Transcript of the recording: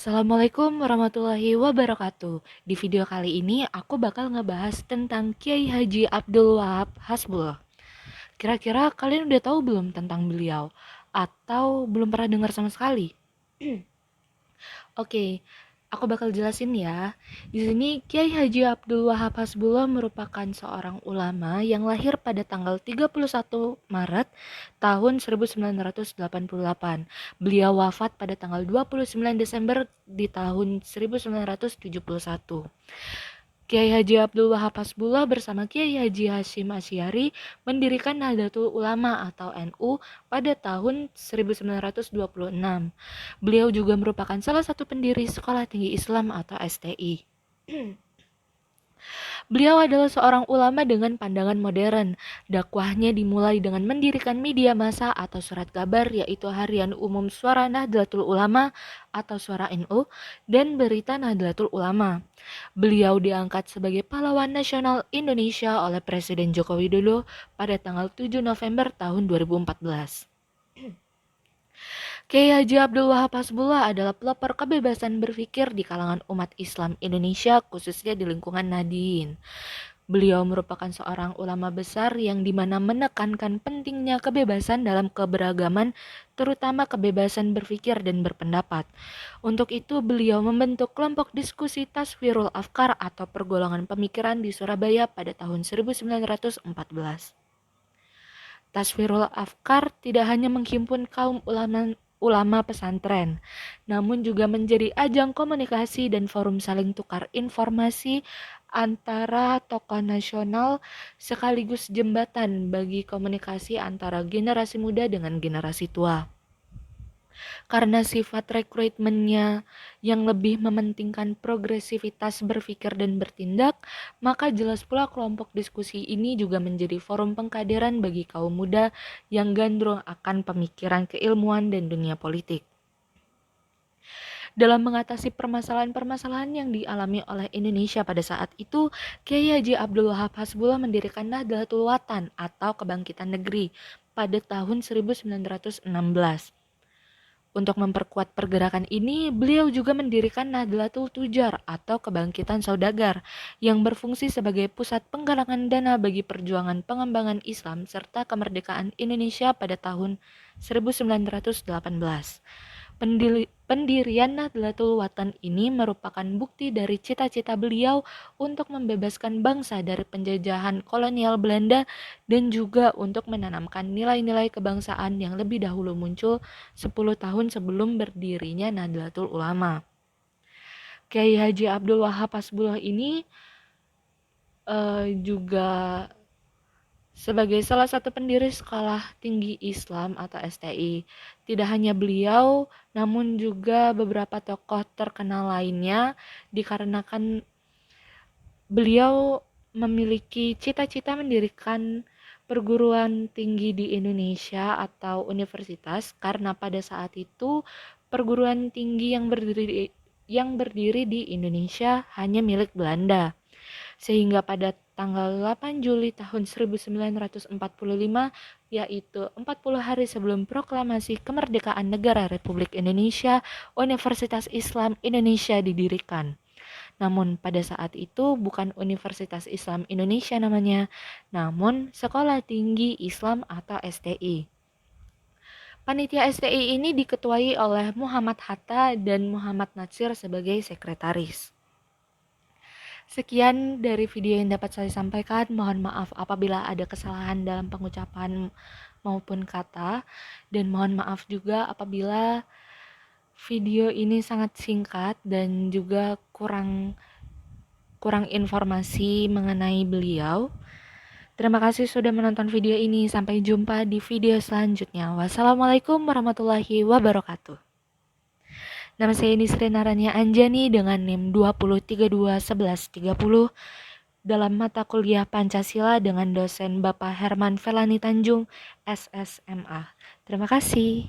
Assalamualaikum warahmatullahi wabarakatuh. Di video kali ini aku bakal ngebahas tentang Kiai Haji Abdul Wahab Hasbullah. Kira-kira kalian udah tahu belum tentang beliau? Atau belum pernah dengar sama sekali? Oke, aku bakal jelasin ya. Di sini Kiai Haji Abdul Wahab Hasbullah merupakan seorang ulama yang lahir pada tanggal 31 Maret tahun 1988. Beliau wafat pada tanggal 29 Desember di tahun 1971. Kiai Haji Abdul Wahab Hasbullah bersama Kiai Haji Hashim Asy'ari mendirikan Nahdlatul Ulama atau NU pada tahun 1926. Beliau juga merupakan salah satu pendiri Sekolah Tinggi Islam atau STI. Beliau adalah seorang ulama dengan pandangan modern. Dakwahnya dimulai dengan mendirikan media massa atau surat kabar, yaitu Harian Umum Suara Nahdlatul Ulama atau Suara NU dan Berita Nahdlatul Ulama. Beliau diangkat sebagai pahlawan nasional Indonesia oleh Presiden Joko Widodo pada tanggal 7 November tahun 2014. Kiai Haji Abdul Wahab Hasbullah adalah pelopor kebebasan berpikir di kalangan umat Islam Indonesia, khususnya di lingkungan Nahdien. Beliau merupakan seorang ulama besar yang dimana menekankan pentingnya kebebasan dalam keberagaman, terutama kebebasan berpikir dan berpendapat. Untuk itu, beliau membentuk kelompok diskusi Taswirul Afkar atau pergolongan pemikiran di Surabaya pada tahun 1914. Taswirul Afkar tidak hanya menghimpun kaum ulama pesantren, namun juga menjadi ajang komunikasi dan forum saling tukar informasi antara tokoh nasional sekaligus jembatan bagi komunikasi antara generasi muda dengan generasi tua. Karena sifat rekrutmennya yang lebih mementingkan progresivitas berpikir dan bertindak, maka jelas pula kelompok diskusi ini juga menjadi forum pengkaderan bagi kaum muda yang gandrung akan pemikiran keilmuan dan dunia politik. Dalam mengatasi permasalahan-permasalahan yang dialami oleh Indonesia pada saat itu, Kiai Haji Abdul Wahab Hasbullah mendirikan Nahdlatul Watan atau Kebangkitan Negeri pada tahun 1916. Untuk memperkuat pergerakan ini, beliau juga mendirikan Nahdlatul Tujar atau Kebangkitan Saudagar yang berfungsi sebagai pusat penggalangan dana bagi perjuangan pengembangan Islam serta kemerdekaan Indonesia pada tahun 1918. Pendirian Nahdlatul Watan ini merupakan bukti dari cita-cita beliau untuk membebaskan bangsa dari penjajahan kolonial Belanda dan juga untuk menanamkan nilai-nilai kebangsaan yang lebih dahulu muncul 10 tahun sebelum berdirinya Nahdlatul Ulama. Kiai Haji Abdul Wahab Hasbullah ini juga sebagai salah satu pendiri Sekolah Tinggi Islam atau STI. Tidak hanya beliau, namun juga beberapa tokoh terkenal lainnya dikarenakan beliau memiliki cita-cita mendirikan perguruan tinggi di Indonesia atau universitas karena pada saat itu perguruan tinggi yang berdiri di Indonesia hanya milik Belanda. Sehingga pada tanggal 8 Juli tahun 1945, yaitu 40 hari sebelum proklamasi kemerdekaan negara Republik Indonesia, Universitas Islam Indonesia didirikan. Namun pada saat itu bukan Universitas Islam Indonesia namanya, namun Sekolah Tinggi Islam atau STI. Panitia STI ini diketuai oleh Muhammad Hatta dan Muhammad Natsir sebagai sekretaris. Sekian dari video yang dapat saya sampaikan. Mohon maaf apabila ada kesalahan dalam pengucapan maupun kata. Dan mohon maaf juga apabila video ini sangat singkat dan juga kurang informasi mengenai beliau. Terima kasih sudah menonton video ini. Sampai jumpa di video selanjutnya. Wassalamualaikum warahmatullahi wabarakatuh. Nama saya Nisri Narania Anjani dengan NIM 20321130 dalam mata kuliah Pancasila dengan dosen Bapak Herman Felani Tanjung, SSMA. Terima kasih.